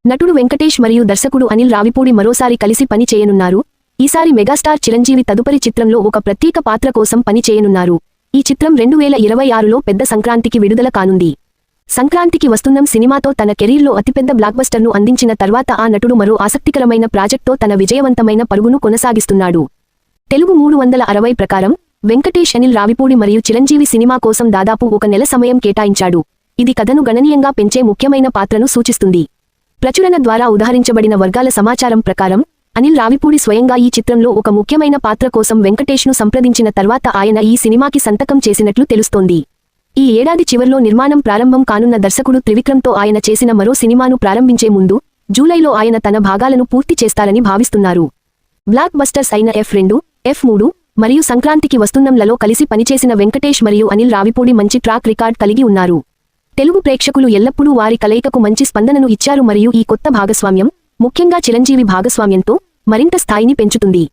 నటుడు వెంకటేష్ మరియు దర్శకుడు అనిల్ రావిపూడి మరోసారి కలిసి పని చేయనున్నారు. ఈసారి మెగాస్టార్ చిరంజీవి తదుపరి చిత్రంలో ఒక ప్రత్యేక పాత్ర కోసం పని చేయనున్నారు. ఈ చిత్రం 2026లో పెద్ద సంక్రాంతికి విడుదల కానుంది. సంక్రాంతికి వస్తున్నం సినిమాతో తన కెరీర్లో అతిపెద్ద బ్లాక్బస్టర్ను అందించిన తర్వాత ఆ నటుడు మరో ఆసక్తికరమైన ప్రాజెక్ట్తో తన విజయవంతమైన పరుగును కొనసాగిస్తున్నాడు. తెలుగు 360 ప్రకారం వెంకటేష్ అనిల్ రావిపూడి మరియు చిరంజీవి సినిమా కోసం దాదాపు 1 నెల సమయం కేటాయించాడు. ఇది కథను గణనీయంగా పెంచే ముఖ్యమైన పాత్రను సూచిస్తుంది. ప్రచురణ ద్వారా ఉదహరించబడిన వర్గాల సమాచారం ప్రకారం అనిల్ రావిపూడి స్వయంగా ఈ చిత్రంలో ఒక ముఖ్యమైన పాత్ర కోసం వెంకటేష్ను సంప్రదించిన తర్వాత ఆయన ఈ సినిమాకి సంతకం చేసినట్లు తెలుస్తోంది. ఈ ఏడాది చివర్లో నిర్మాణం ప్రారంభం కానున్న దర్శకుడు త్రివిక్రమ్తో ఆయన చేసిన మరో సినిమాను ప్రారంభించే ముందు జూలైలో ఆయన తన భాగాలను పూర్తి చేస్తారని భావిస్తున్నారు. బ్లాక్ బస్టర్స్ అయిన F2, F3 మరియు సంక్రాంతికి వస్తున్నంలలో కలిసి పనిచేసిన వెంకటేష్ మరియు అనిల్ రావిపూడి మంచి ట్రాక్ రికార్డ్ కలిగి ఉన్నారు. తెలుగు ప్రేక్షకులు ఎల్లప్పుడూ వారి కలయికకు మంచి స్పందనను ఇచ్చారు మరియు ఈ కొత్త భాగస్వామ్యం, ముఖ్యంగా చిరంజీవి భాగస్వామ్యంతో, మరింత స్థాయిని పెంచుతుంది.